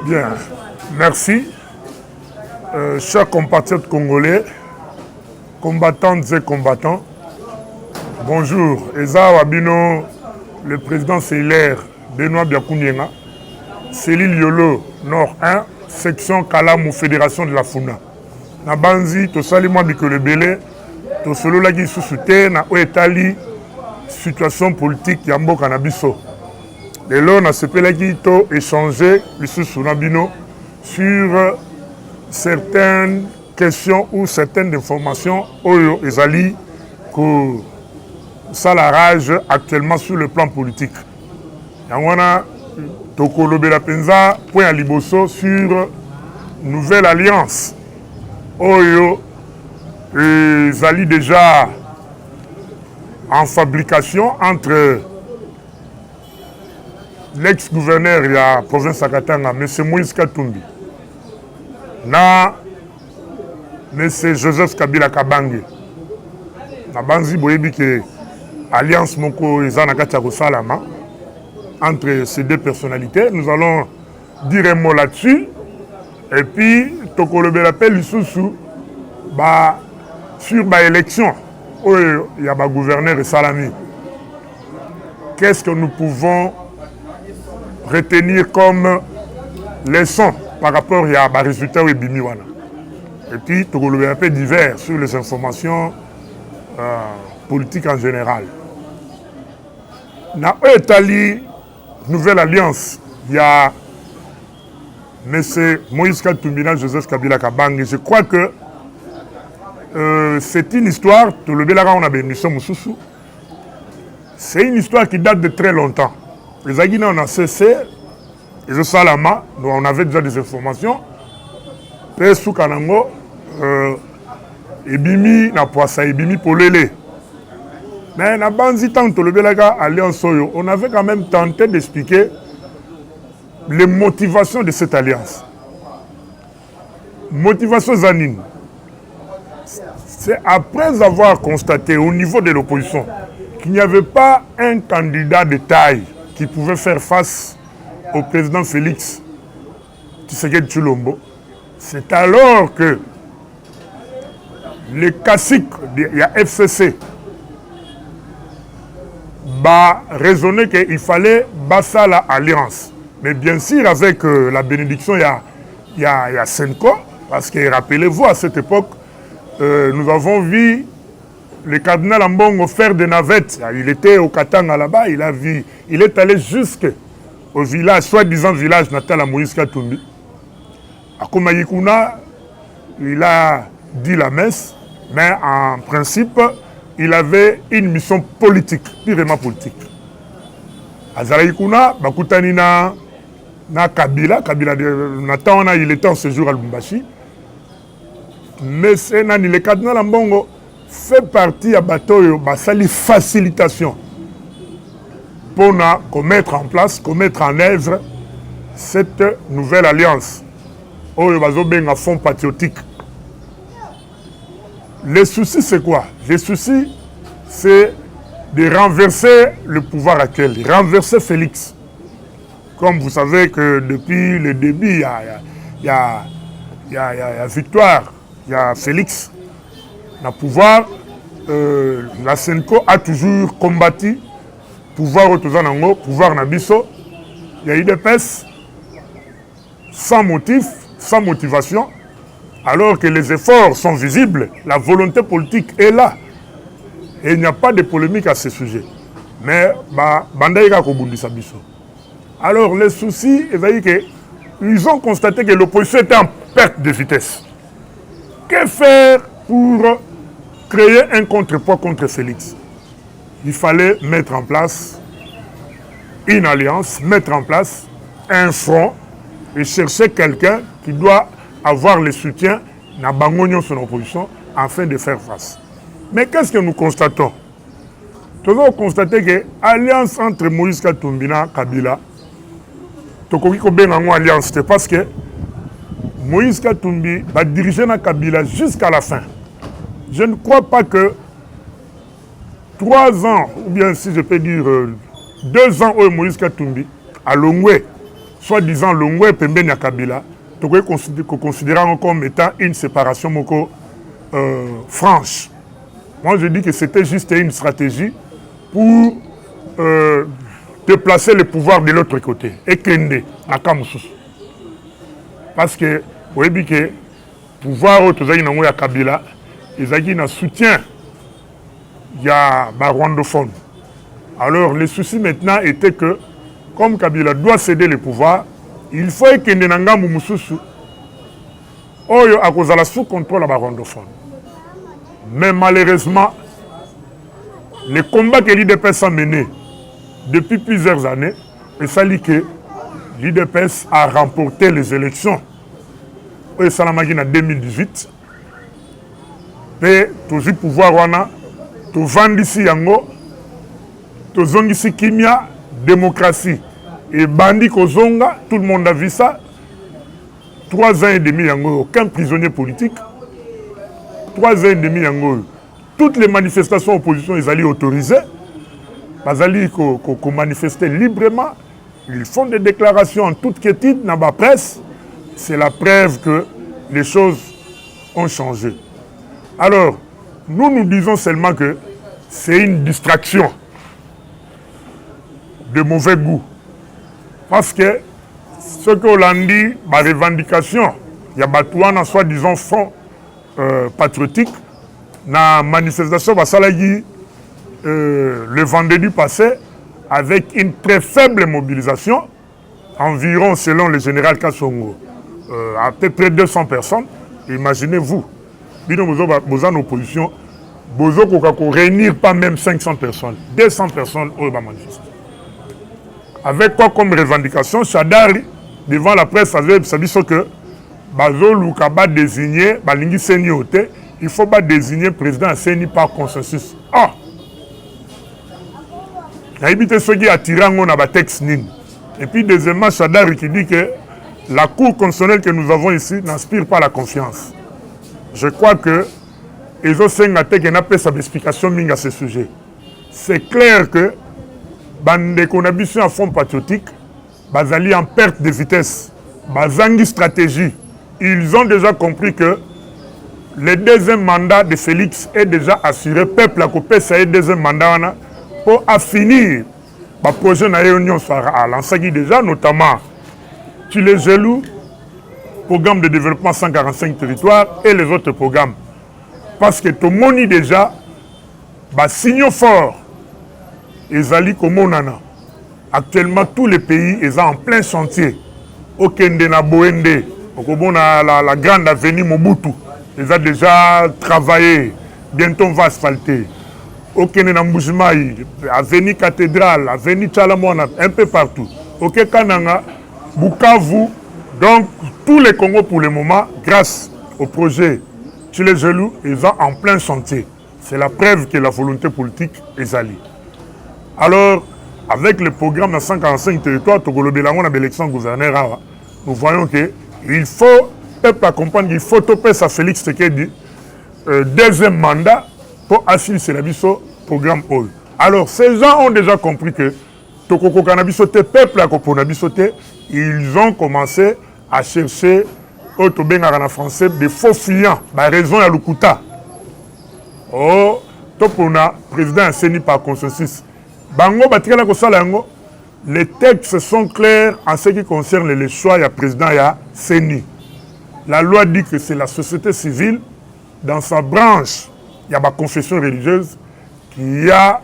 Bien, merci. Chers compatriotes congolais, combattantes et combattants, bonjour. Eza Wabino, le président Seiler, Benoît Biakounienga, Céline Yolo, Nord 1, section Kalamou, Fédération de la Funa. Nabanzi, Tosali Mwabikole Bele, Tosolo Lagi Sousute, na Oetali, situation politique Yambo Kanabiso. Et là, on a échangé sur certaines questions ou certaines informations Oyo et Zali que ça la rage actuellement sur le plan politique. On a Tokolo Belapenza, point à Liboso sur nouvelle alliance Oyo et Zali déjà en fabrication entre l'ex-gouverneur de la province de Katanga, M. Moïse Katumbi, na M. Joseph Kabila Kabange. Na banzi boyebi que alliance moko ezana katiako salama entre ces deux personnalités. Nous allons dire un mot là-dessus. Et puis, tokolo belapel lisusu ba sur ba élection il y a ba gouverneur et salami. Qu'est-ce que nous pouvons retenir comme leçon par rapport à résultats et bimiwana. Et puis, tu as un peu divers sur les informations politiques en général. Dans l'Italie, nouvelle alliance, il y a M. Moïse Katumbi, Joseph Kabila Kabange. Je crois que c'est une histoire, c'est une histoire qui date de très longtemps. Les Aguina, on a cessé, et le Salama, on avait déjà des informations. Pesou Kanango, Ebimi, na Poissa, Ebimi Polele. Mais na Banzi Tanto, le Belaga Alliance Oyo, on avait quand même tenté d'expliquer les motivations de cette alliance. Motivation Zanine. C'est après avoir constaté au niveau de l'opposition qu'il n'y avait pas un candidat de taille qui pouvait faire face au président Félix Tshisekedi Tshilombo. C'est alors que les caciques de la FCC raisonnaient qu'il fallait basser l'alliance. Mais bien sûr, avec la bénédiction, il y a Senko, parce que rappelez-vous, à cette époque, nous avons vu le cardinal Ambongo faire des navettes. Il était au Katanga là-bas, il est allé jusqu'au village, soi-disant village natal à Moïse Katumbi. À Komayikuna, il a dit la messe, mais en principe, il avait une mission politique, purement politique. À Zaraïkouna, Bakutanina, na Kabila, il était en séjour à Lubumbashi. Mais c'est le cardinal Ambongo fait partie à Batoyo, une facilitation pour mettre en place, mettre en œuvre cette nouvelle alliance. Oyo bazobenga fonds patriotique. Les soucis, c'est quoi? Les soucis, c'est de renverser le pouvoir actuel, de renverser Félix. Comme vous savez que depuis le début, il y a victoire, il y a Félix. Le pouvoir, la Senko a toujours combattu pouvoir au Tozanango, pouvoir Nabiso. Il y a eu des pestes sans motif, sans motivation, alors que les efforts sont visibles, la volonté politique est là. Et il n'y a pas de polémique à ce sujet. Mais, alors, les soucis, ils ont constaté que l'opposition était en perte de vitesse. Que faire pour créer un contrepoids contre Félix? Il fallait mettre en place une alliance, mettre en place un front et chercher quelqu'un qui doit avoir le soutien na bangonyo son opposition afin de faire face. Mais qu'est-ce que nous constatons? Nous avons constaté que l'alliance entre Moïse Katumbi et Kabila, c'est parce que Moïse Katumbi va diriger Kabila jusqu'à la fin. Je ne crois pas que 3 ans, ou bien si je peux dire 2 ans où Moïse Katumbi a Longwe, soi-disant Longwe pembeni ya Kabila, tu peux considérer comme étant une séparation franche. Moi je dis que c'était juste une stratégie pour déplacer le pouvoir de l'autre côté et kende na kamususu. Parce que vous voyez que le pouvoir de Kabila, ils ont un soutien, il y a un rwandophone. Alors le souci maintenant était que, comme Kabila doit céder le pouvoir, il faut que Nenanga Mumususu Oyo a cause la sous contrôle à rwandophone. Mais malheureusement, les combats que l'IDPS a menés depuis plusieurs années, et ça dit que l'IDPS a remporté les élections au Salamagine en 2018. Et toujours pouvoir wana, tout vendre ici yango, tout zong ici kimia, démocratie. Et bandit kozonga, tout le monde a vu ça. 3 ans et demi yango, aucun prisonnier politique. 3 ans et demi yango, toutes les manifestations opposition, ils allaient autoriser. Ils allaient manifester librement. Ils font des déclarations en toute quiétude dans la presse. C'est la preuve que les choses ont changé. Alors, nous disons seulement que c'est une distraction de mauvais goût. Parce que ce qu'on a dit, la revendication, il y a Batouana, soi-disant, front patriotique, dans la manifestation, le vendredi passé, avec une très faible mobilisation, environ, selon le général Kassongo, à peu près 200 personnes. Imaginez-vous, vous en opposition, vous ne réunir pas même 500 personnes, 200 personnes au manifester. Avec quoi comme revendication, Chadari, devant la presse, avait dit que Bazo Lukaba désigné, Balingi Seni Ote, il ne faut pas désigner président Seni par consensus. Ah! Il y a évité ceux qui attirent un texte NIN. Et puis, deuxièmement, Chadari qui dit que la Cour constitutionnelle que nous avons ici n'inspire pas la confiance. Je crois que ils ont n'a pas sa explication à ce sujet. C'est clair que bande qu'on a vu en fond patriotique, basali en perte de vitesse, bazangi stratégie. Ils ont déjà compris que le deuxième mandat de Félix est déjà assuré. Peuple a coupé ça le deuxième mandat pour finir le projet de la réunion à lancé déjà, notamment sur les Gelou, programme de développement 145 territoires et les autres programmes. Parce que tout le monde dit déjà, signaux forts, ils allaient comme on en a. Actuellement, tous les pays sont en plein chantier. Au Kende, na Boende, la grande avenue Mobutu, ils ont déjà travaillé. Bientôt, on va asphalter. Au Kende, na Mbujimaï, avenue Cathédrale, avenue Tchalamouana, un peu partout. Au Kananga, Bukavu. Donc, tous les Congos pour le moment, grâce au projet chez les Gelou, ils sont en plein chantier. C'est la preuve que la volonté politique est allée. Alors, avec le programme de 145 territoires, l'élection gouverneur, nous voyons qu'il faut, peuple comprendre qu'il faut topper sa Félix Tshisekedi, deuxième mandat pour assurer le programme OL. Alors, ces gens ont déjà compris que Tokoko Kanabisote, peuple à Koponabisote, ils ont commencé à chercher, au Tobenga en français, des faux fuyants, la raison à Lukuta. Oh, Topona, président assigné par consensus. Bango, les textes sont clairs en ce qui concerne le choix du président Seni. La loi dit que c'est la société civile, dans sa branche, il y a ma confession religieuse, qui a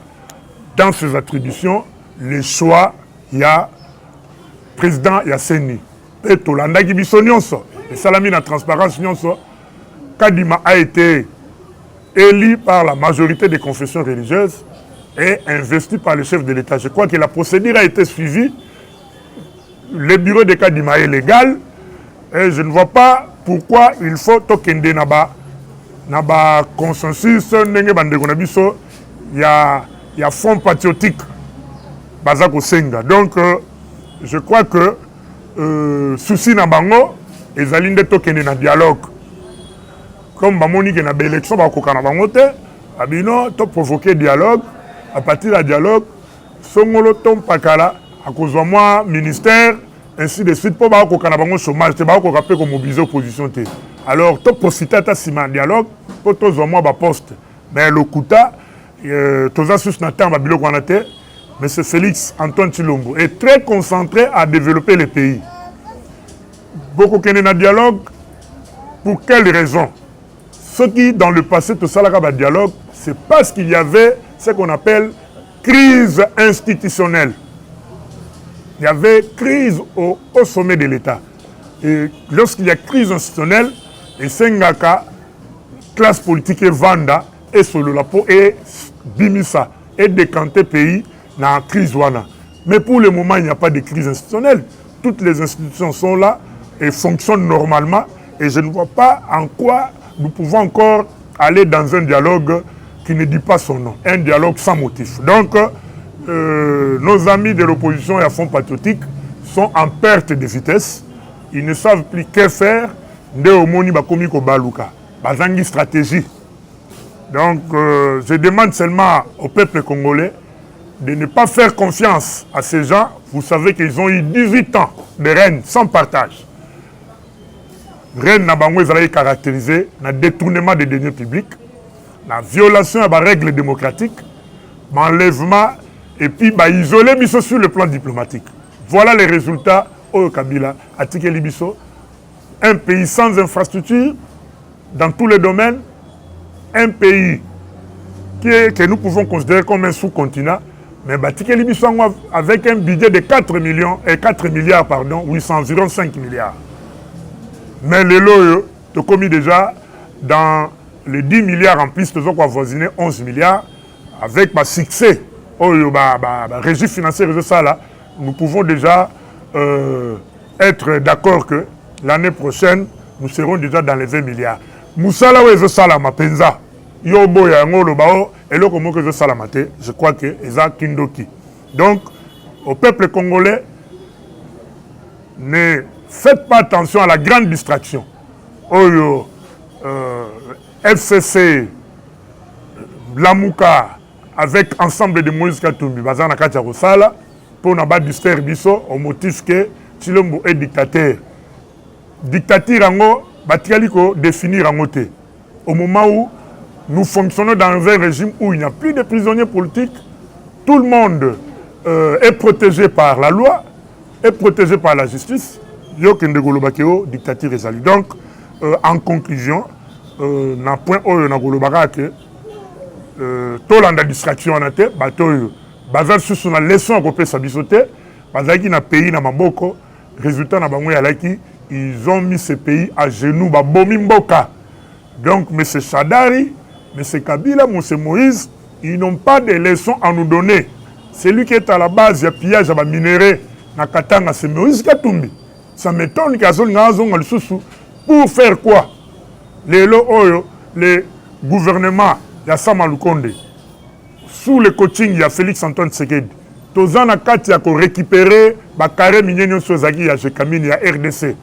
dans ses attributions le choix, il y a président Seni. Et tout l'anda qui et Salami la transparence Kadima a été élu par la majorité des confessions religieuses et investi par le chef de l'État. Je crois que la procédure a été suivie. Le bureau de Kadima est légal et je ne vois pas pourquoi il faut tokende naba consensus il y a fonds patriotique Bazako Senga. Donc je crois que souci na bango et alinde tokende na dialogue. Comme Bamoni qui na élection ba kokana bango te, abino to provoquer dialogue. À partir du dialogue, Songolo Tom Pakala, à cause de moi, ministère, ainsi de suite, pour avoir un chômage, tu vas mobiliser l'opposition. Alors, tu peux citer un dialogue, pour tous au moins poste. Mais le Kouta, tous les sous Nathan, mais c'est Félix Antoine Tshilombo, est très concentré à développer le pays. Beaucoup qui sont dans dialogue, pour quelles raisons? Ce qui, dans le passé, tout ça, le dialogue, c'est parce qu'il y avait ce qu'on appelle crise institutionnelle. Il y avait crise au sommet de l'État. Et lorsqu'il y a crise institutionnelle, et Sengaka, classe politique et Vanda, et Sololapo, et Bimisa, et décanter le pays dans la crise. Mais pour le moment, il n'y a pas de crise institutionnelle. Toutes les institutions sont là et fonctionnent normalement. Et je ne vois pas en quoi nous pouvons encore aller dans un dialogue qui ne dit pas son nom. Un dialogue sans motif. Donc, nos amis de l'opposition et à fond patriotique sont en perte de vitesse. Ils ne savent plus que faire. Bazangi stratégie. Donc, je demande seulement au peuple congolais de ne pas faire confiance à ces gens. Vous savez qu'ils ont eu 18 ans de règne sans partage. Règne n'a pas été caractérisé dans le détournement des deniers publics, la violation des règles démocratiques, l'enlèvement et puis isoler Bisso sur le plan diplomatique. Voilà les résultats au Kabila, à Tikeli Bisso. Un pays sans infrastructure dans tous les domaines, un pays que nous pouvons considérer comme un sous-continent, mais Tikeli Bisso avec un budget de 4 milliards, environ 5 milliards. Mais les lots, tu as commis déjà dans les 10 milliards en plus, tu as voisiné 11 milliards. Avec ma succès, régie financière, nous pouvons déjà être d'accord que l'année prochaine, nous serons déjà dans les 20 milliards. Moussala ou Salama Penza, Yobo Yango Lobao, et le comment que Salamate, je crois que Eza Kindoki. Donc, au peuple congolais, ne faites pas attention à la grande distraction. FCC, Lamouka, avec ensemble de Moïse Katumbi, Bazana Kacharosala, pour n'a pas distraire Bisso au motif que Tshilombo est dictateur. Dictature en Batialiko définir en côté. Au moment où nous fonctionnons dans un régime où il n'y a plus de prisonniers politiques, tout le monde est protégé par la loi, est protégé par la justice. Dictature donc, en conclusion, na point oyo na golobaka que tolanda distraction na te bato oyo bazal susu na leçon akopesa biso te bazalaki na pays na maboko résultat na bango yalaki ils ont mis ce pays à genoux babomi mboka. Donc M. Chadari, M. Kabila, M. Moïse, ils n'ont pas de leçons à nous donner. Celui qui est à la base du pillage à minéraux na Katanga, c'est Moïse Katumbi. Ça m'étonne pour faire quoi? Les gouvernements, il y a Sama Lukonde, sous le coaching, il y a Félix Antoine Tshisekedi. Tozana Kati a récupéré le carré minier Sozaki à Jekamine, il y a RDC.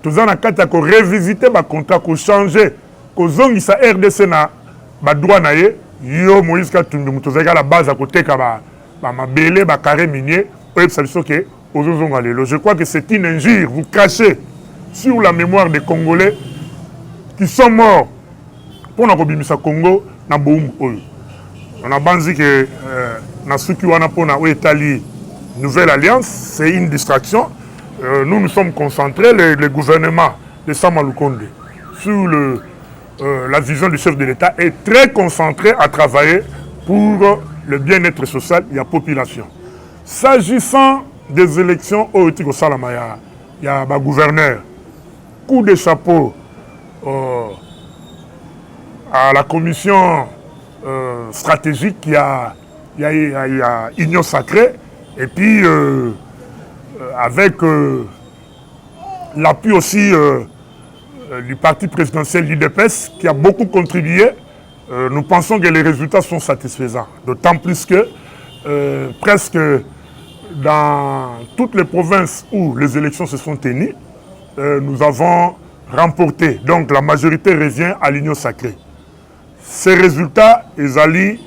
Tozana Kati a révisité le contrat, a changé, a zongi sa RDC na droit na ye, yo Moïse Katumbi, Tozaka la base à côté ma belé, le carré minier, je crois que c'est une injure. Vous crachez sur la mémoire des Congolais qui sont morts pour la Congo. On a pensé que nouvelle alliance, c'est une distraction. Nous nous sommes concentrés, le gouvernement de Samalukonde, sur la vision du chef de l'État, est très concentré à travailler pour le bien-être social de la population. S'agissant des élections au Tiko Salama, il y a un gouverneur, coup de chapeau à la commission stratégique, il y a Union Sacrée, et puis avec l'appui aussi du parti présidentiel l'UDPS qui a beaucoup contribué, nous pensons que les résultats sont satisfaisants. D'autant plus que presque dans toutes les provinces où les élections se sont tenues, nous avons remporté. Donc la majorité revient à l'Union Sacrée. Ces résultats, ils allaient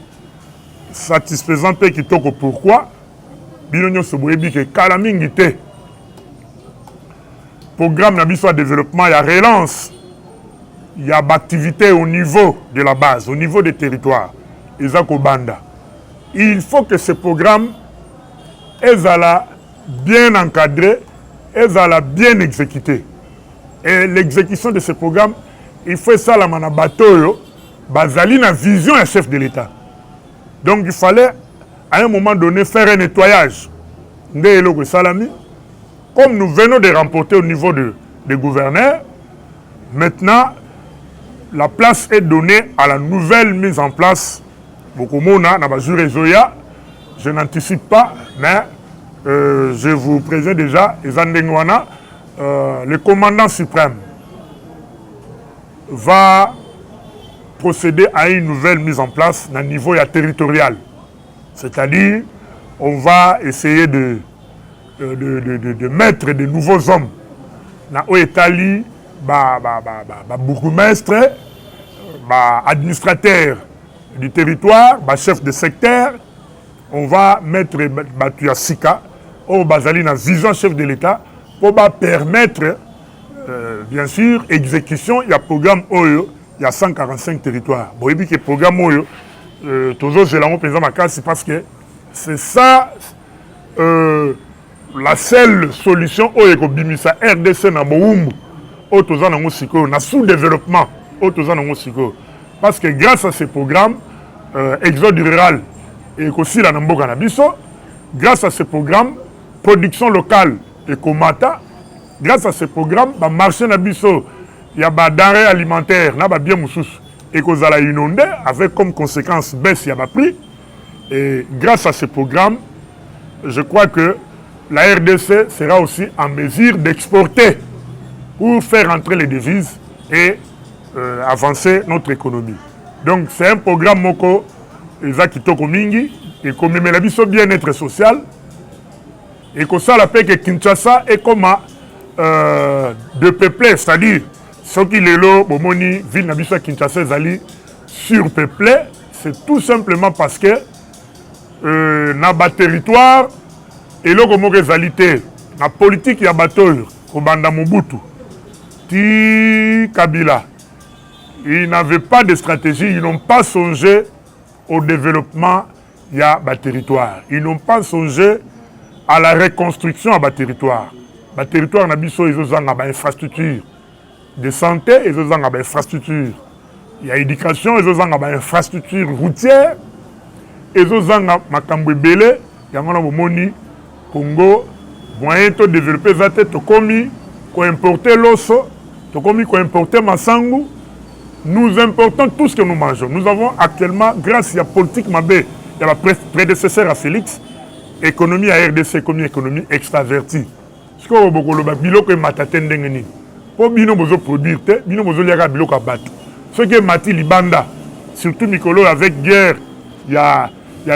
satisfaisants. Pourquoi? L'Union Sacrée dit que Kalamingite, programme de développement, il y a relance, il y a activité au niveau de la base, au niveau des territoires. Il faut que ce programme soit bien encadré, soit bien exécuté. Et l'exécution de ce programme, il faut ça la manabatoyo, basali na vision du chef de l'État. Donc il fallait à un moment donné faire un nettoyage. Comme nous venons de remporter au niveau des gouverneurs, maintenant la place est donnée à la nouvelle mise en place. Je n'anticipe pas, mais je vous présente déjà le commandant suprême va procéder à une nouvelle mise en place à niveau territorial. C'est-à-dire, on va essayer de mettre de nouveaux hommes dans l'Italie, bourgmestre, administrateur du territoire, chef de secteur. On va mettre Batuyasika au Bazali dans vision chef de l'État pour permettre, bien sûr, exécution. Il y a programme OYO, il y a 145 territoires. Bon, et puis que programme OYO, toujours j'ai l'envie président Makasi, c'est parce que c'est ça la seule solution au Bimisa RDC na Boumbu, au Tozan na Mosiko, na sous-développement, au Tozan na Mosiko. Parce que grâce à ces programmes, Exode rural et aussi la Nambo Canabiso, grâce à ces programmes, production locale et Komata, grâce à ces programmes, marché Nabiso, il y a des denrées alimentaires, il y a bien moussous, et qu'on a inondé, avec comme conséquence baisse, il y a prix. Et grâce à ces programmes, je crois que la RDC sera aussi en mesure d'exporter pour faire entrer les devises et avancer notre économie. Donc c'est un programme Moko, Kitoko Mingi, et comme il a bien-être social, et que ça l'appelle que Kinshasa est comme de peuplé, c'est-à-dire ce qui est là, Bomoni, ville Nabiso Kinshasa est surpeuplé, c'est tout simplement parce que dans le territoire, et là, comme réalité, la politique, il y a bataille, au Banda Mobutu, Ti Kabila, ils n'avaient pas de stratégie, ils n'ont pas songé au développement il y a territoire. Ils n'ont pas songé à la reconstruction à territoire. Le territoire, ils ont des infrastructures de santé, ils ont des infrastructures. Il y a éducation, ils ont des infrastructures routières, ils ont des infrastructures il y a des Congo, moyen de développer ça, tu commis, qu'on importer l'osso, tu commis, qu'on importer Massangu. Nous importons tout ce que nous mangeons. Nous avons actuellement, grâce à la politique Mabé, il y a la prédécesseur à Félix, économie à RDC comme une économie extravertie. Ce que vous avez dit, c'est que mataten dengeni. Pour bino bozo produire, bino bozo liaga biloko abattu. Ce que mati libanda, surtout Nicolo avec guerre, il y a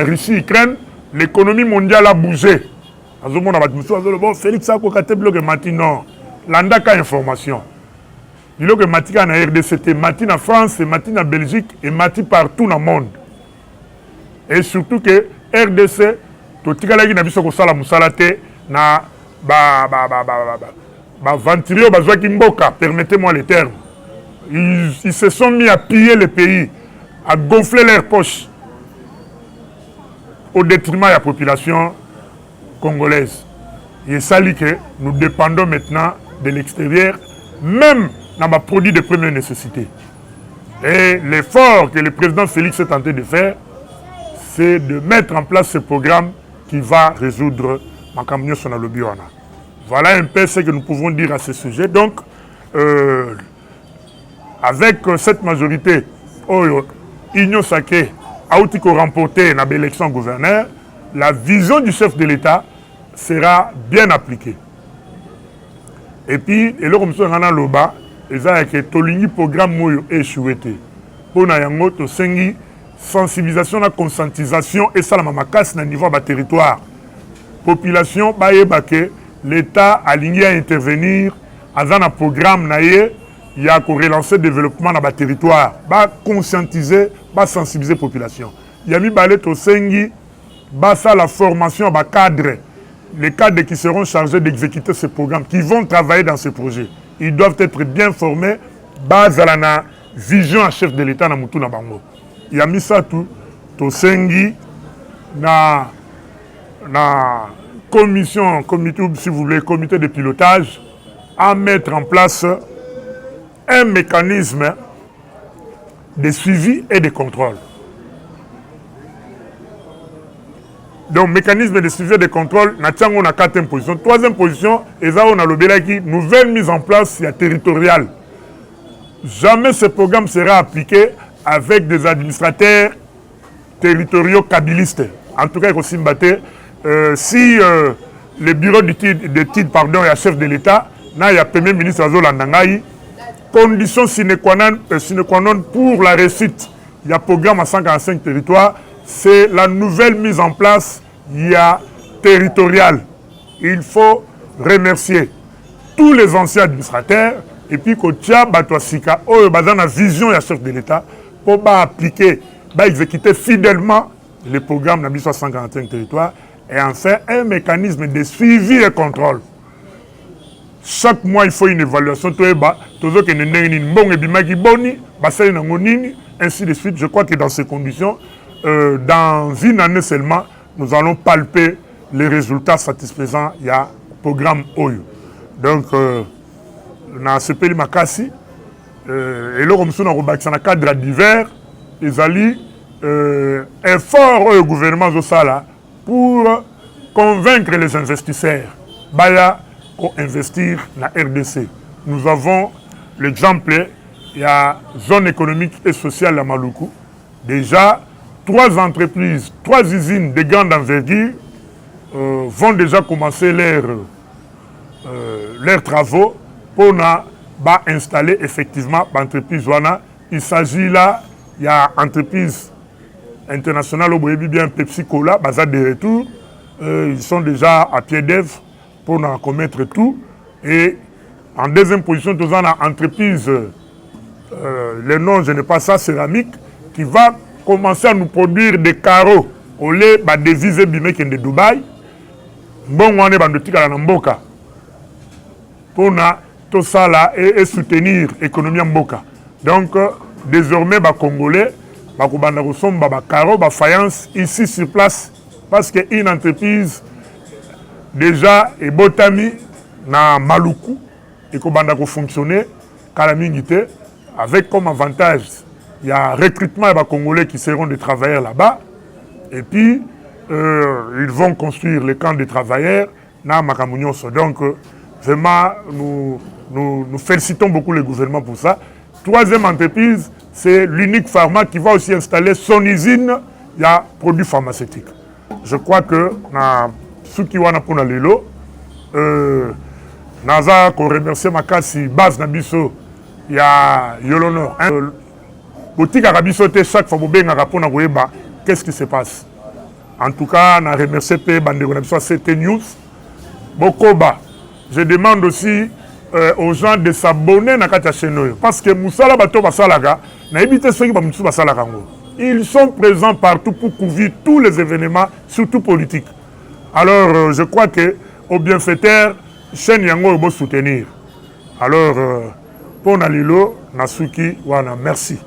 Russie, Ukraine, l'économie mondiale a bougé. Félix a cocaté bloc mati non. L'andaka information. Bilo que mati en RDC, c'était mati en France, mati en Belgique et mati partout dans le monde. Et surtout que RDC, tout le monde a vu que ça musalate na ventilio bazwaki mboka, permettez-moi les termes. Ils se sont mis à piller le pays, à gonfler leurs poches au détriment de la population congolaise. Et ça dit que nous dépendons maintenant de l'extérieur, même dans les produits de première nécessité. Et l'effort que le président Félix est tenté de faire, c'est de mettre en place ce programme qui va résoudre ma camion sur le Biona. Voilà un peu ce que nous pouvons dire à ce sujet. Donc, avec cette majorité, Igno Sake a remporté l'élection gouverneur, la vision du chef de l'État sera bien appliquée. Et puis, et là, comme ça, on a le bas, et ça, que Tolingi programme moyo échoué. Pour nayango, to sengi sensibilisation, la conscientisation, et ça, la mamakas, na niveau de territoire. Population, que l'État a aligné à intervenir, dans un programme, il y a qu'on relancer le développement dans le territoire, conscientiser, sensibiliser la population. Il y a mis balet au sengi, ça la formation à cadre, les cadres qui seront chargés d'exécuter ce programme, qui vont travailler dans ce projet, ils doivent être bien formés, base à la vision à chef de l'État na mutu na bango. Il y a mis ça tout, Tosengi, na commission, comité, si vous voulez, comité de pilotage, à mettre en place un mécanisme de suivi et de contrôle. Donc, mécanisme de suivi et de contrôle, on a 4e position. 3e position, on a le nouvelle mise en place territoriale. Jamais ce programme sera appliqué avec des administrateurs territoriaux kabylistes. En tout cas, si le bureau de titre pardon, est chef de l'État, il y a le Premier ministre Azolandangaï, condition sine qua non pour la réussite. Il y a un programme à 145 territoires. C'est la nouvelle mise en place territoriale. Il faut remercier tous les anciens administrateurs et puis que Tia Batouasika, la vision du chef de l'État pour appliquer, exécuter fidèlement les programmes de 145 territoires et enfin un mécanisme de suivi et contrôle. Chaque mois, il faut une évaluation. Ainsi de suite. Je crois que dans ces conditions, dans une année seulement, nous allons palper les résultats satisfaisants. Il y a un programme OYO. Donc, dans ce pays Makassi, et là, comme ça, dans le cadre divers, ils allaient effort au gouvernement de Sala pour convaincre les investisseurs pour investir dans la RDC. Nous avons l'exemple, il y a zone économique et sociale à Maluku. Déjà, 3 entreprises, 3 usines de grande envergure vont déjà commencer leurs travaux pour installer effectivement l'entreprise. Il s'agit là, il y a une entreprise internationale au bien Pepsi Cola, basée de retour. Ils sont déjà à pied d'œuvre pour en commettre tout. Et en 2e position, nous avons une entreprise, le nom, je n'ai pas ça, céramique, qui va commencer à nous produire des carreaux au lait de devises de Dubaï. Bon, on est dans le tika na mboka pour tout ça là et soutenir l'économie mboka. Donc, désormais, les Congolais, les carreaux, les faïences ici sur place, parce qu'une entreprise déjà est botami na Maluku et qu'on fonctionner avec comme avantage il y a un recrutement de Congolais qui seront des travailleurs là-bas et puis ils vont construire les camps de travailleurs na Makamunyoso. Donc vraiment nous félicitons beaucoup le gouvernement pour ça. 3e entreprise, c'est l'unique pharma qui va aussi installer son usine, il y a produits pharmaceutiques. Je crois que ceux qui ont pour lelo, naza ko remercier makasi base na biso ya Yolonor. Boutique arabiso te chaque fois bobenga rapona koyeba qu'est-ce qui se passe. En tout cas, na remercier pe bande na biso CT News. Bokoba, je demande aussi aux gens de s'abonner à la chaîne parce que Moussala Bato Basalaga na évité ceux qui ba Moussala Basalaga. Ils sont présents partout pour couvrir tous les événements, surtout politiques. Alors, je crois que au bienfaiteur, chaîne Yango est beau soutenir. Alors, pour Nalilo, Nasuki, Wana, merci.